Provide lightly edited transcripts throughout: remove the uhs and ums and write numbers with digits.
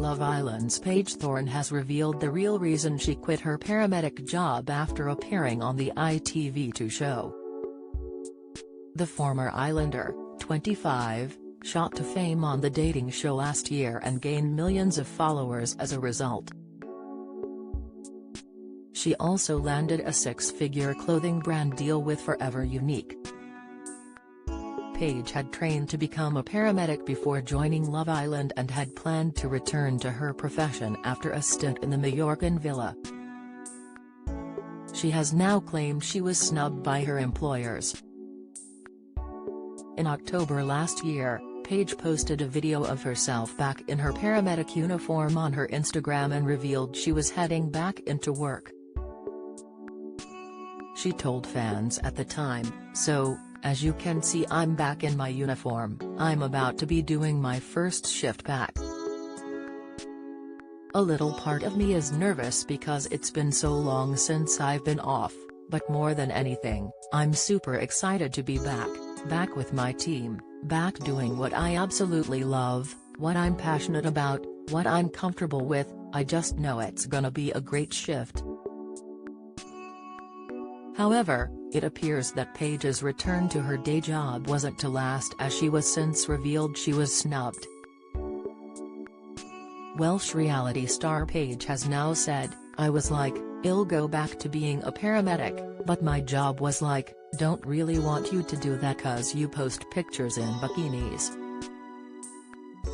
Love Island's Paige Thorne has revealed the real reason she quit her paramedic job after appearing on the ITV2 show. The former Islander, 25, shot to fame on the dating show last year and gained millions of followers as a result. She also landed a six-figure clothing brand deal with Forever Unique. Paige had trained to become a paramedic before joining Love Island and had planned to return to her profession after a stint in the Mallorcan villa. She has now claimed she was snubbed by her employers. In October last year, Paige posted a video of herself back in her paramedic uniform on her Instagram and revealed she was heading back into work. She told fans at the time, "So, as you can see, I'm back in my uniform. I'm about to be doing my first shift back. A little part of me is nervous because it's been so long since I've been off, but more than anything, I'm super excited to be back with my team, back doing what I absolutely love, what I'm passionate about, what I'm comfortable with. I just know it's gonna be a great shift." However, it appears that Paige's return to her day job wasn't to last, as she was since revealed she was snubbed. Welsh reality star Paige has now said, "I was like, I'll go back to being a paramedic, but my job was like, don't really want you to do that cause you post pictures in bikinis.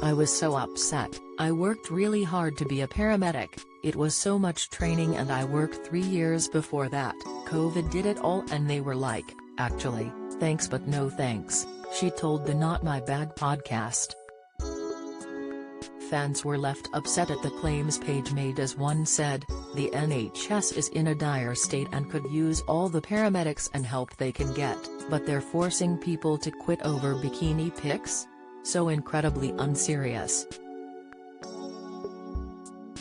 I was so upset. I worked really hard to be a paramedic, it was so much training and I worked 3 years before that. COVID did it all and they were like, actually, thanks but no thanks," she told the Not My Bad podcast. Fans were left upset at the claims Paige made, as one said, "The NHS is in a dire state and could use all the paramedics and help they can get, but they're forcing people to quit over bikini pics? So incredibly unserious.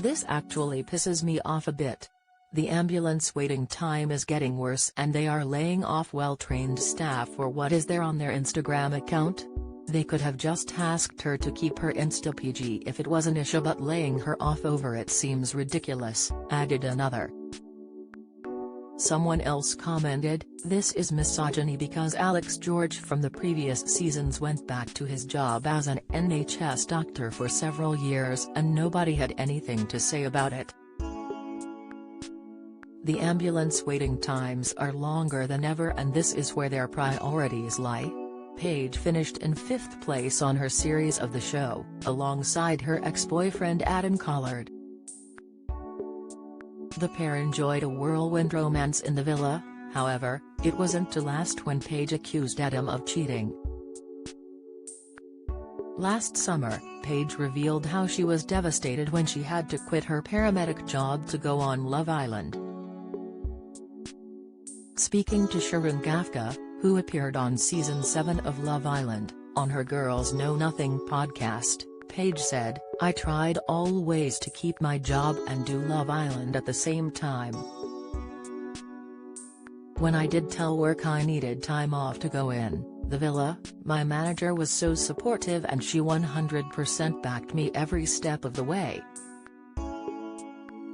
This actually pisses me off a bit. The ambulance waiting time is getting worse and they are laying off well-trained staff for what is there on their Instagram account? They could have just asked her to keep her Insta PG if it was an issue, but laying her off over it seems ridiculous," added another. Someone else commented, "This is misogyny because Alex George from the previous seasons went back to his job as an NHS doctor for several years and nobody had anything to say about it. The ambulance waiting times are longer than ever and this is where their priorities lie." Paige finished in 5th place on her series of the show, alongside her ex-boyfriend Adam Collard. The pair enjoyed a whirlwind romance in the villa, however, it wasn't to last when Paige accused Adam of cheating. Last summer, Paige revealed how she was devastated when she had to quit her paramedic job to go on Love Island. Speaking to Sharon Gafka, who appeared on Season 7 of Love Island, on her Girls Know Nothing podcast, Paige said, "I tried all ways to keep my job and do Love Island at the same time. When I did tell work I needed time off to go in the villa, my manager was so supportive and she 100% backed me every step of the way.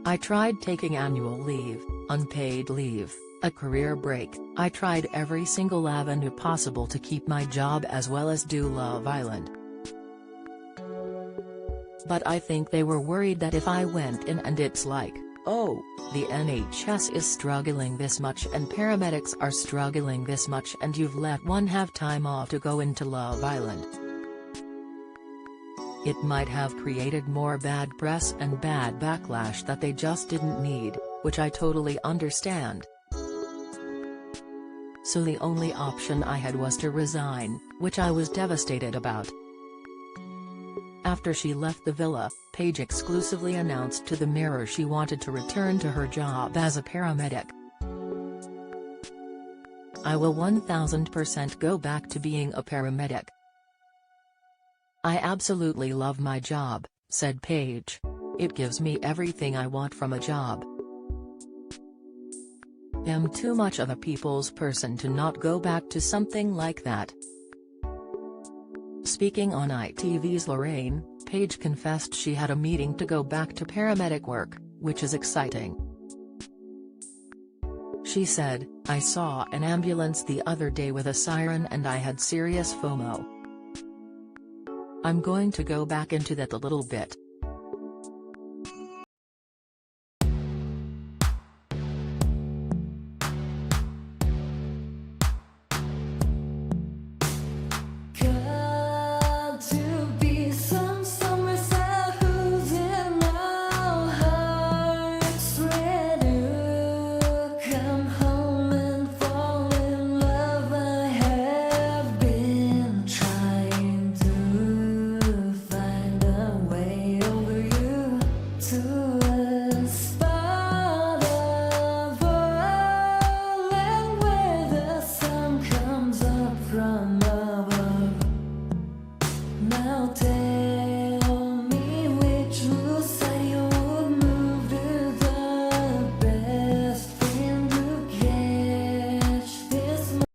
I tried taking annual leave, unpaid leave, a career break, I tried every single avenue possible to keep my job as well as do Love Island. But I think they were worried that if I went in and it's like, oh, the NHS is struggling this much and paramedics are struggling this much and you've let one have time off to go into Love Island. It might have created more bad press and bad backlash that they just didn't need, which I totally understand. So the only option I had was to resign, which I was devastated about." After she left the villa, Paige exclusively announced to the Mirror she wanted to return to her job as a paramedic. "I will 1000% go back to being a paramedic. I absolutely love my job," said Paige. "It gives me everything I want from a job. I'm too much of a people's person to not go back to something like that." Speaking on ITV's Lorraine, Paige confessed she had a meeting to go back to paramedic work, which is exciting. She said, "I saw an ambulance the other day with a siren and I had serious FOMO. I'm going to go back into that a little bit."